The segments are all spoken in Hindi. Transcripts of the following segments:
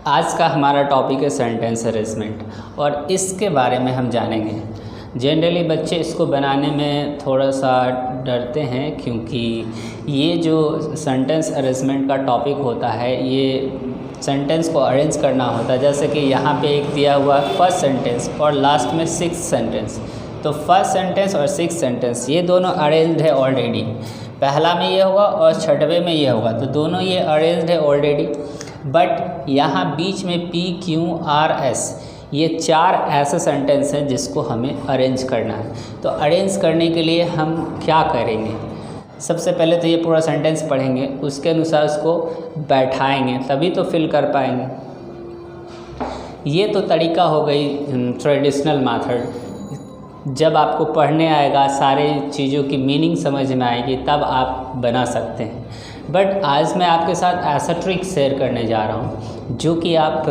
आज का हमारा टॉपिक है सेंटेंस अरेंजमेंट और इसके बारे में हम जानेंगे। जनरली बच्चे इसको बनाने में थोड़ा सा डरते हैं क्योंकि ये जो सेंटेंस अरेंजमेंट का टॉपिक होता है ये सेंटेंस को अरेंज करना होता है। जैसे कि यहाँ पे एक दिया हुआ फर्स्ट सेंटेंस और लास्ट में सिक्स्थ सेंटेंस, तो फर्स्ट सेंटेंस और सिक्स्थ सेंटेंस ये दोनों अरेंज्ड है ऑलरेडी। पहला में ये होगा और छठवें में ये होगा, तो दोनों ये अरेंज्ड है ऑलरेडी। बट यहाँ बीच में P, Q, R, S ये चार ऐसे सेंटेंस हैं जिसको हमें अरेंज करना है। तो अरेंज करने के लिए हम क्या करेंगे? सबसे पहले तो ये पूरा सेंटेंस पढ़ेंगे, उसके अनुसार उसको बैठाएंगे तभी तो फिल कर पाएंगे। ये तो तरीका हो गई ट्रेडिशनल मेथड। जब आपको पढ़ने आएगा, सारे चीज़ों की मीनिंग समझ में आएगी, तब आप बना सकते हैं। बट आज मैं आपके साथ ऐसा ट्रिक शेयर करने जा रहा हूँ जो कि आप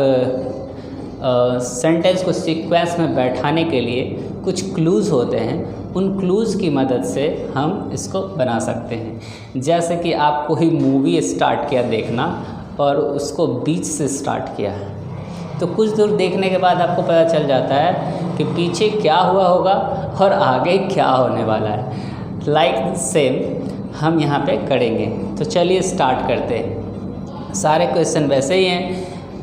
सेंटेंस को सीक्वेंस में बैठाने के लिए कुछ क्लूज़ होते हैं, उन क्लूज़ की मदद से हम इसको बना सकते हैं। जैसे कि आप कोई मूवी स्टार्ट किया देखना और उसको बीच से स्टार्ट किया, तो कुछ दूर देखने के बाद आपको पता चल जाता है कि पीछे क्या हुआ होगा और आगे क्या होने वाला है। लाइक सेम हम यहाँ पे करेंगे। तो चलिए स्टार्ट करते हैं। सारे क्वेश्चन वैसे ही हैं।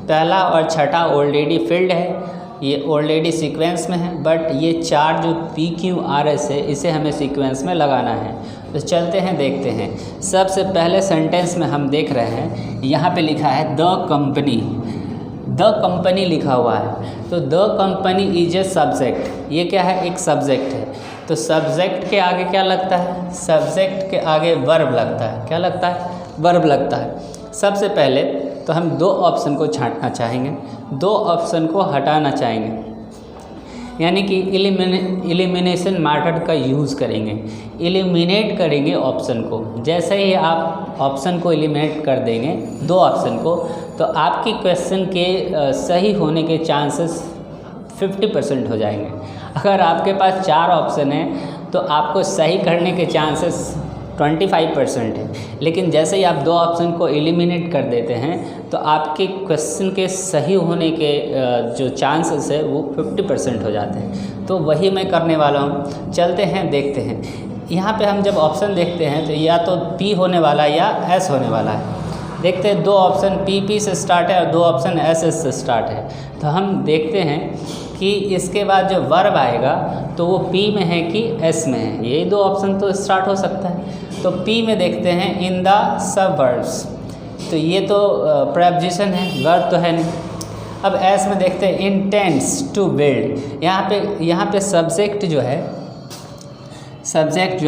पहला और छठा ऑलरेडी फिल्ड है, ये ऑलरेडी सीक्वेंस में है। बट ये चार जो P, Q, R, S है इसे हमें सीक्वेंस में लगाना है। तो चलते हैं, देखते हैं। सबसे पहले सेंटेंस में हम देख रहे हैं यहाँ पे लिखा है द कंपनी। द कंपनी लिखा हुआ है, तो the company is a subject. ये क्या है? एक सब्जेक्ट है। तो सब्जेक्ट के आगे क्या लगता है? सब्जेक्ट के आगे वर्ब लगता है। क्या लगता है? वर्ब लगता है। सबसे पहले तो हम दो ऑप्शन को छांटना चाहेंगे, दो ऑप्शन को हटाना चाहेंगे, यानी कि एलिमिनेशन मेथड का यूज़ करेंगे। एलिमिनेट करेंगे ऑप्शन को। जैसे ही आप ऑप्शन को एलिमिनेट कर देंगे, दो ऑप्शन को, तो आपकी क्वेश्चन के सही होने के चांसेस 50% हो जाएंगे। अगर आपके पास चार ऑप्शन हैं तो आपको सही करने के चांसेस 25% है। लेकिन जैसे ही आप दो ऑप्शन को एलिमिनेट कर देते हैं तो आपके क्वेश्चन के सही होने के जो चांसेस है वो 50% हो जाते हैं। तो वही मैं करने वाला हूँ। चलते हैं, देखते हैं। यहाँ पे हम जब ऑप्शन देखते हैं तो या तो P होने वाला है या S होने वाला है। देखते हैं, दो ऑप्शन P से स्टार्ट है और दो ऑप्शन S से स्टार्ट है। तो हम देखते हैं कि इसके बाद जो वर्ब आएगा तो वो P में है कि S में है। यही दो ऑप्शन तो स्टार्ट हो सकता है। तो P में देखते हैं इन द सबवर्ब्स, तो ये तो प्रेपोजिशन है, वर्ब तो है नहीं। अब S में देखते हैं इंटेंट्स टू बिल्ड। यहाँ पे सब्जेक्ट जो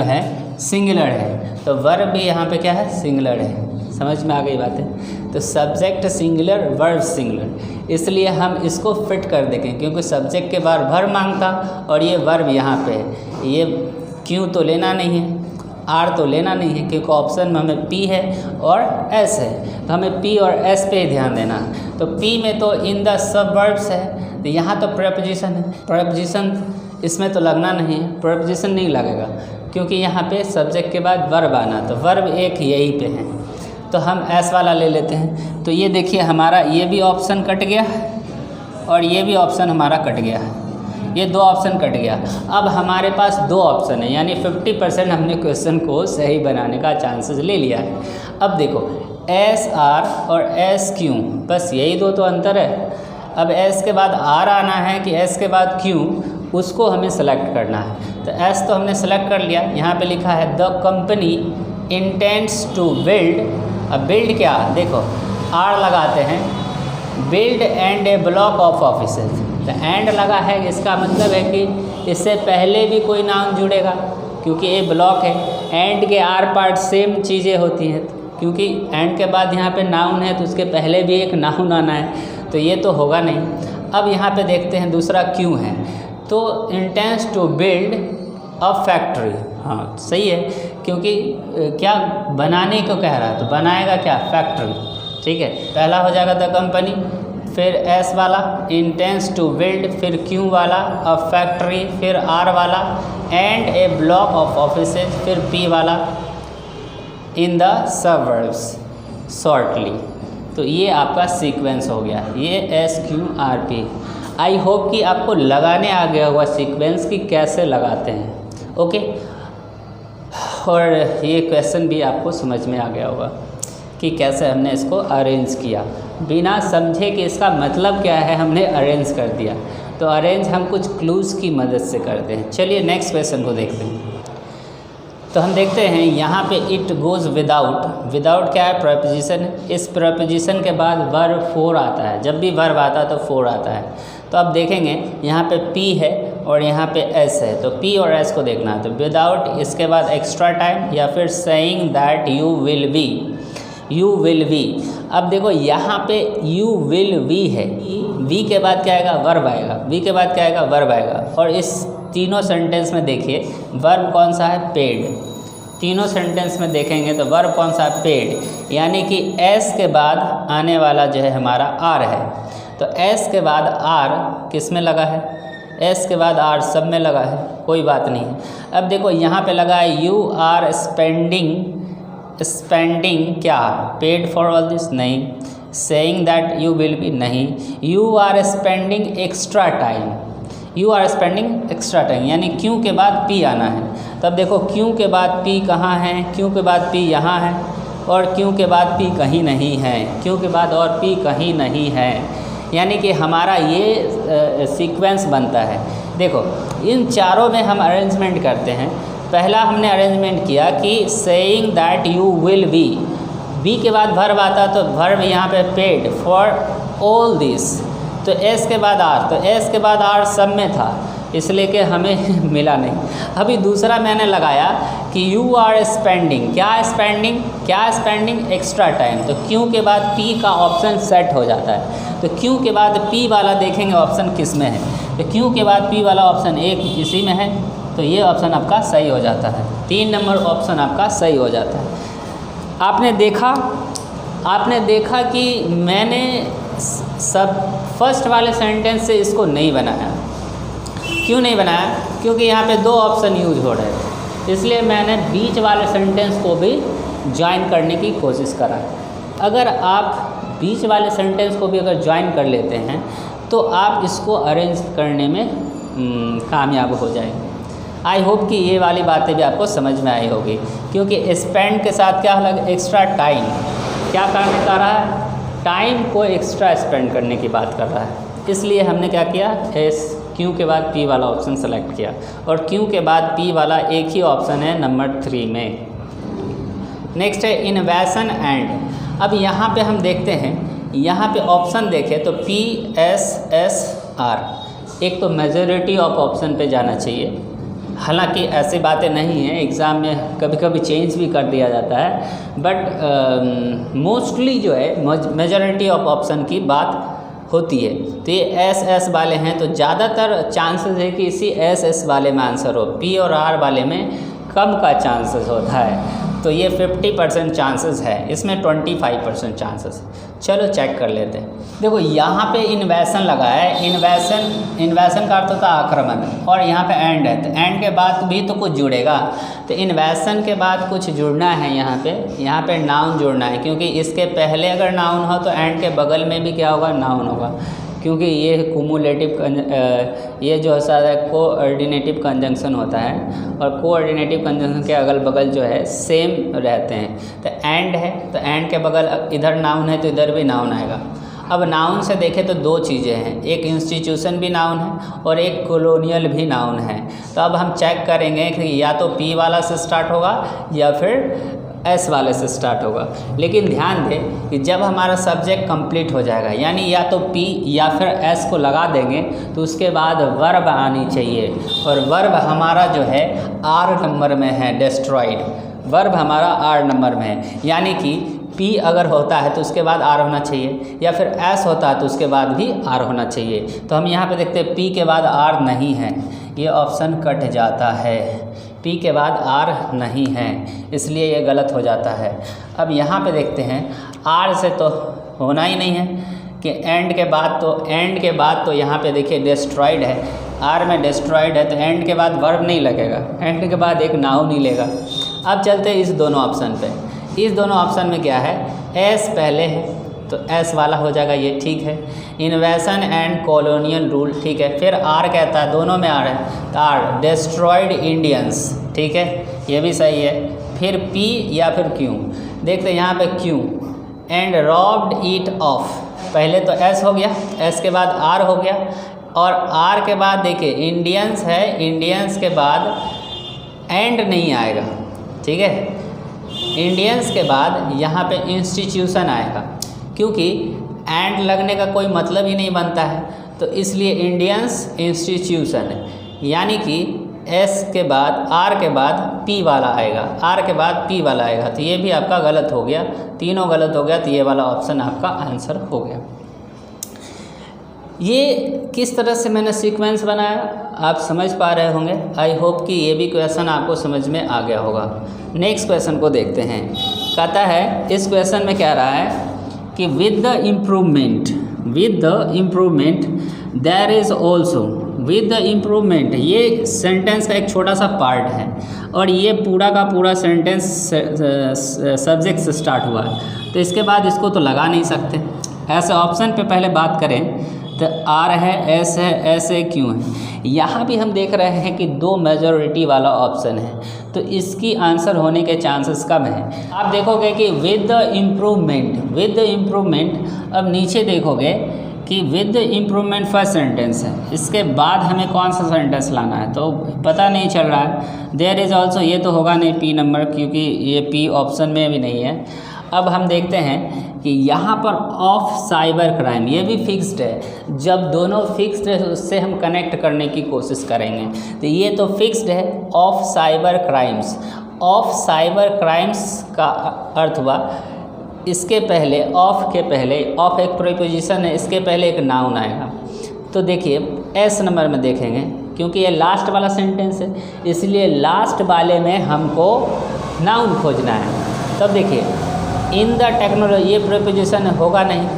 है सिंगुलर है, तो वर्ब भी यहाँ पे क्या है? सिंगुलर है। समझ में आ गई बातें? तो सब्जेक्ट सिंगुलर, वर्ब सिंगुलर, इसलिए हम इसको फिट कर देंगे क्योंकि सब्जेक्ट के बाद वर्ब मांगता और ये वर्ब यहाँ पे है। ये क्यों तो लेना नहीं है, R तो लेना नहीं है क्योंकि ऑप्शन में हमें P है और S है, तो हमें P और S पे ही ध्यान देना है। तो P में तो इन द सबवर्ब्स है, तो यहाँ तो प्रेपोजिशन है। प्रेपोजिशन इसमें तो लगना नहीं है, प्रेपोजिशन नहीं लगेगा क्योंकि यहाँ पे सब्जेक्ट के बाद वर्ब आना, तो वर्ब एक यहीं पे है। तो हम S वाला ले लेते हैं। तो ये देखिए हमारा ये भी ऑप्शन कट गया और ये भी ऑप्शन हमारा कट गया है। ये दो ऑप्शन कट गया। अब हमारे पास दो ऑप्शन है, यानी 50% हमने क्वेश्चन को सही बनाने का चांसेस ले लिया है। अब देखो S, R और S, Q, बस यही दो तो अंतर है। अब S के बाद R आना है कि S के बाद Q, उसको हमें सेलेक्ट करना है। तो S तो हमने सेलेक्ट कर लिया। यहाँ पे लिखा है the company intends to build. अब बिल्ड क्या? देखो R लगाते हैं, build and a block of offices. तो एंड लगा है, इसका मतलब है कि इससे पहले भी कोई नाउन जुड़ेगा क्योंकि ये ब्लॉक है। एंड के R पार्ट सेम चीज़ें होती हैं, क्योंकि एंड के बाद यहाँ पे नाउन है तो उसके पहले भी एक नाउन आना है, तो ये तो होगा नहीं। अब यहाँ पे देखते हैं दूसरा क्यों है, तो intends to build a factory. हाँ सही है, क्योंकि क्या बनाने को कह रहा है, तो बनाएगा क्या? फैक्ट्री। ठीक है, पहला हो जाएगा द कंपनी, फिर S वाला इंटेंस टू बिल्ड, फिर Q वाला अ फैक्ट्री, फिर R वाला and a block of offices, फिर P वाला इन द सबवर्ब्स शॉर्टली। तो ये आपका सीक्वेंस हो गया, ये SQRP। आई होप कि आपको लगाने आ गया होगा सीक्वेंस कि कैसे लगाते हैं, ओके। और ये क्वेश्चन भी आपको समझ में आ गया होगा कि कैसे हमने इसको अरेंज किया, बिना समझे कि इसका मतलब क्या है हमने अरेंज कर दिया। तो अरेंज हम कुछ क्लूज़ की मदद से करते हैं। चलिए नेक्स्ट क्वेश्चन को देखते हैं। तो हम देखते हैं यहाँ पे इट गोज़ विदाउट। विदाउट क्या है? प्रपोजिशन है। इस प्रपोजिशन के बाद वर्ब फोर आता है। जब भी वर्ब आता है तो फोर आता है। तो अब देखेंगे यहाँ पे P है और यहाँ पे S है, तो P और S को देखना है। तो विदाउट, इसके बाद एक्स्ट्रा टाइम, या फिर saying that you will B, you will B. अब देखो यहाँ पे यू विल बी है, वी के बाद क्या आएगा? वर्ब आएगा। वी के बाद क्या आएगा? वर्ब आएगा। और इस तीनों सेंटेंस में देखिए वर्ब कौन सा है? पेड। तीनों सेंटेंस में देखेंगे तो वर्ब कौन सा है? पेड। यानी कि S के बाद आने वाला जो है हमारा R है। तो S के बाद R किस में लगा है? S के बाद R सब में लगा है, कोई बात नहीं है। अब देखो यहाँ पे लगा है यू आर स्पेंडिंग, स्पेंडिंग क्या? Paid for all this? नहीं। Saying that you will be? नहीं। You are spending extra time, you are spending extra time, यानी क्यों के बाद P आना है। तब देखो क्यों के बाद P कहाँ है? क्यों के बाद P यहाँ है, और क्यों के बाद P कहीं नहीं है, क्यों के बाद और P कहीं नहीं है। यानी कि हमारा ये सीक्वेंस बनता है। देखो इन चारों में हम अरेंजमेंट करते हैं। पहला हमने अरेंजमेंट किया कि saying that you will B के बाद वर्ब आता तो वर्ब यहाँ पे पेड फॉर ऑल दिस। तो S के बाद R, तो S के बाद R सब में था, इसलिए कि हमें मिला नहीं। अभी दूसरा मैंने लगाया कि यू आर स्पेंडिंग, क्या स्पेंडिंग? क्या स्पेंडिंग? Extra time. तो क्यों के बाद P का ऑप्शन सेट हो जाता है। तो क्यों के बाद P वाला देखेंगे ऑप्शन किस में है। तो क्यों के बाद P वाला ऑप्शन एक इसी में है, तो ये ऑप्शन आपका सही हो जाता है। 3 नंबर ऑप्शन आपका सही हो जाता है। आपने देखा कि मैंने सब फर्स्ट वाले सेंटेंस से इसको नहीं बनाया। क्यों नहीं बनाया? क्योंकि यहाँ पे 2 ऑप्शन यूज हो रहे थे, इसलिए मैंने बीच वाले सेंटेंस को भी ज्वाइन करने की कोशिश करा। अगर आप बीच वाले सेंटेंस को भी अगर ज्वाइन कर लेते हैं तो आप इसको अरेंज करने में कामयाब हो जाएंगे। आई होप कि ये वाली बातें भी आपको समझ में आई होगी, क्योंकि स्पेंड के साथ क्या लगा? Extra time. क्या करने का रहा है? टाइम को एक्स्ट्रा स्पेंड करने की बात कर रहा है, इसलिए हमने क्या किया? क्यों के बाद P वाला ऑप्शन सेलेक्ट किया, और क्यों के बाद P वाला एक ही ऑप्शन है नंबर 3 में। नेक्स्ट है इन्वेशन एंड। अब यहाँ पे हम देखते हैं, यहाँ पे ऑप्शन देखें तो P S S R, एक तो मेजॉरिटी ऑफ ऑप्शन पे जाना चाहिए। हालांकि ऐसी बातें नहीं हैं, एग्ज़ाम में कभी कभी चेंज भी कर दिया जाता है, बट मोस्टली जो है मेजॉरिटी ऑफ ऑप्शन की बात होती है। तो ये SS वाले हैं तो ज़्यादातर चांसेस है कि इसी SS वाले में आंसर हो। P और R वाले में कम का चांसेस होता है, तो ये 50% चांसेस है, इसमें 25% चांसेस। चलो चेक कर लेते हैं। देखो यहाँ पे इन्वेशन लगा है। इन्वेशन का अर्थ होता है आक्रमण, और यहाँ पे एंड है, तो एंड के बाद भी तो कुछ जुड़ेगा। तो इन्वेशन के बाद कुछ जुड़ना है, यहाँ पे नाउन जुड़ना है, क्योंकि इसके पहले अगर नाउन हो तो एंड के बगल में भी क्या होगा? नाउन होगा, क्योंकि ये कुमुलेटिव, ये जो है कोऑर्डिनेटिव कंजंक्शन होता है, और कोऑर्डिनेटिव कंजंक्शन के अगल बगल जो है सेम रहते हैं। तो एंड है, तो एंड के बगल इधर नाउन है तो इधर भी नाउन आएगा। अब नाउन से देखें तो 2 चीज़ें हैं, एक इंस्टीट्यूशन भी नाउन है और एक कॉलोनियल भी नाउन है। तो अब हम चेक करेंगे कि या तो P वाला से स्टार्ट होगा या फिर S वाले से स्टार्ट होगा। लेकिन ध्यान दें कि जब हमारा सब्जेक्ट कंप्लीट हो जाएगा, यानी या तो P या फिर S को लगा देंगे, तो उसके बाद वर्ब आनी चाहिए, और वर्ब हमारा जो है R नंबर में है, डिस्ट्रॉयड। वर्ब हमारा R नंबर में है, यानी कि P अगर होता है तो उसके बाद R होना चाहिए, या फिर S होता है तो उसके बाद भी R होना चाहिए। तो हम यहाँ पे देखते हैं P के बाद R नहीं है, ये ऑप्शन कट जाता है। P के बाद R नहीं है, इसलिए ये गलत हो जाता है। अब यहाँ पे देखते हैं R से तो होना ही नहीं है कि एंड के बाद तो यहाँ पे देखिए डिस्ट्रॉयड है, R में डिस्ट्रॉयड है, तो एंड के बाद वर्ब नहीं लगेगा, एंड के बाद एक नाउन ही लेगा। अब चलते हैं इस दोनों ऑप्शन पे। इस दोनों ऑप्शन में क्या है? S पहले है, तो एस वाला हो जाएगा, ये ठीक है। इन्वेशन एंड कॉलोनियल रूल, ठीक है। फिर आर कहता है, दोनों में आर है, तो आर डिस्ट्रॉयड इंडियंस, ठीक है, ये भी सही है। फिर पी या फिर क्यू, देखते हैं यहाँ पे Q, and robbed it of, पहले तो एस हो गया, एस के बाद आर हो गया, और आर के बाद देखिए इंडियंस है, इंडियंस के बाद एंड नहीं आएगा, ठीक है। इंडियंस के बाद यहाँ पे इंस्टीट्यूशन आएगा, क्योंकि एंड लगने का कोई मतलब ही नहीं बनता है, तो इसलिए इंडियंस इंस्टीट्यूशन है, यानी कि एस के बाद आर के बाद पी वाला आएगा, आर के बाद पी वाला आएगा, तो ये भी आपका गलत हो गया, तीनों गलत हो गया, तो ये वाला ऑप्शन आपका आंसर हो गया। ये किस तरह से मैंने सीक्वेंस बनाया आप समझ पा रहे होंगे। आई होप कि ये भी क्वेश्चन आपको समझ में आ गया होगा। नेक्स्ट क्वेश्चन को देखते हैं। कहता है इस क्वेश्चन में क्या रहा है कि with the improvement there is also, with the improvement, ये सेंटेंस का एक छोटा सा पार्ट है और ये पूरा का पूरा सेंटेंस सब्जेक्ट से स्टार्ट हुआ है, तो इसके बाद इसको तो लगा नहीं सकते। ऐसे ऑप्शन पे पहले बात करें तो आर है, एस है, एस है, क्यू है। यहाँ भी हम देख रहे हैं कि दो मेजॉरिटी वाला ऑप्शन है, तो इसकी आंसर होने के चांसेस कम हैं। आप देखोगे कि विद द इम्प्रूवमेंट, अब नीचे देखोगे कि with the improvement first sentence है, इसके बाद हमें कौन सा सेंटेंस लाना है तो पता नहीं चल रहा है। देयर इज़ ऑल्सो, ये तो होगा नहीं पी नंबर, क्योंकि ये पी ऑप्शन में भी नहीं है। अब हम देखते हैं कि यहाँ पर ऑफ साइबर क्राइम, ये भी फिक्स्ड है। जब दोनों फिक्स्ड है उससे हम कनेक्ट करने की कोशिश करेंगे, तो ये तो फिक्स्ड है, of cyber crimes. Of cyber crimes का अर्थ हुआ इसके पहले, ऑफ के पहले, ऑफ एक प्रीपोजिशन है, इसके पहले एक नाउन आएगा। तो देखिए एस नंबर में देखेंगे, क्योंकि ये लास्ट वाला सेंटेंस है, इसलिए लास्ट वाले में हमको नाउन खोजना है। तब देखिए इन द टेक्नोलॉजी, ये प्रीपोजिशन होगा नहीं।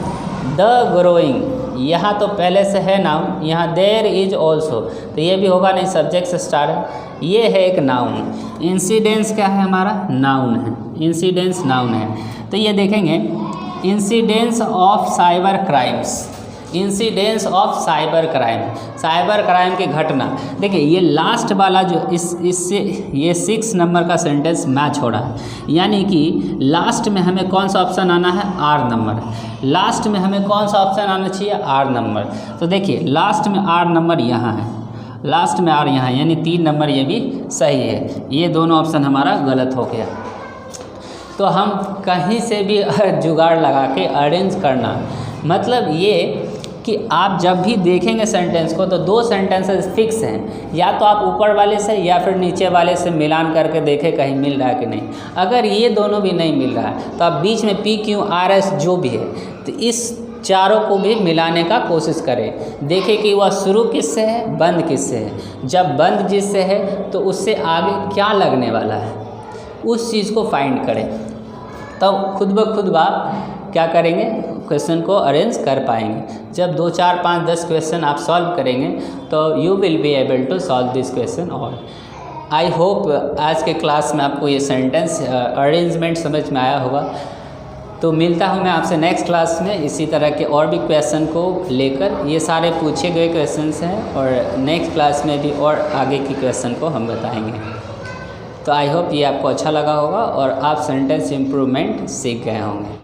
द ग्रोइंग, यहाँ तो पहले से है नाउन, यहाँ देयर इज ऑल्सो, तो ये भी होगा नहीं, सब्जेक्ट से स्टार्ट है, ये है एक नाउन। इंसिडेंस क्या है हमारा, नाउन है, इंसिडेंस नाउन है। तो ये देखेंगे incidence of cyber crimes, incidence of cyber crime, cyber crime की घटना। देखिए ये लास्ट वाला जो इससे ये 6 नंबर का सेंटेंस मैच हो रहा है, यानी कि लास्ट में हमें कौन सा ऑप्शन आना है, आर नंबर। लास्ट में हमें कौन सा ऑप्शन आना चाहिए, आर नंबर। तो देखिए लास्ट में आर नंबर यहाँ है, लास्ट में आर यहाँ, यानी 3 नंबर ये भी सही है। ये दोनों ऑप्शन हमारा गलत हो गया। तो हम कहीं से भी जुगाड़ लगा के अरेंज करना, मतलब ये कि आप जब भी देखेंगे सेंटेंस को तो 2 सेंटेंसेस फिक्स हैं, या तो आप ऊपर वाले से या फिर नीचे वाले से मिलान करके देखें कहीं मिल रहा है कि नहीं। अगर ये दोनों भी नहीं मिल रहा है तो आप बीच में पी क्यू आर एस जो भी है, तो इस चारों को भी मिलाने का कोशिश करें। देखें कि वह शुरू किससे है, बंद किससे है। जब बंद जिससे है तो उससे आगे क्या लगने वाला है, उस चीज़ को फाइंड करें, तब खुद ब खुद आप क्या करेंगे, क्वेश्चन को अरेंज कर पाएंगे। जब 2, 4, 5, 10 क्वेश्चन आप सॉल्व करेंगे तो you will be able to solve this question all. I hope आज के क्लास में आपको ये सेंटेंस अरेंजमेंट समझ में आया होगा। तो मिलता हूँ मैं आपसे नेक्स्ट क्लास में इसी तरह के और भी क्वेश्चन को लेकर। ये सारे पूछे गए क्वेश्चंस हैं और नेक्स्ट क्लास में भी और आगे की क्वेश्चन को हम बताएंगे। तो आई होप ये आपको अच्छा लगा होगा और आप सेंटेंस इम्प्रूवमेंट सीख गए होंगे।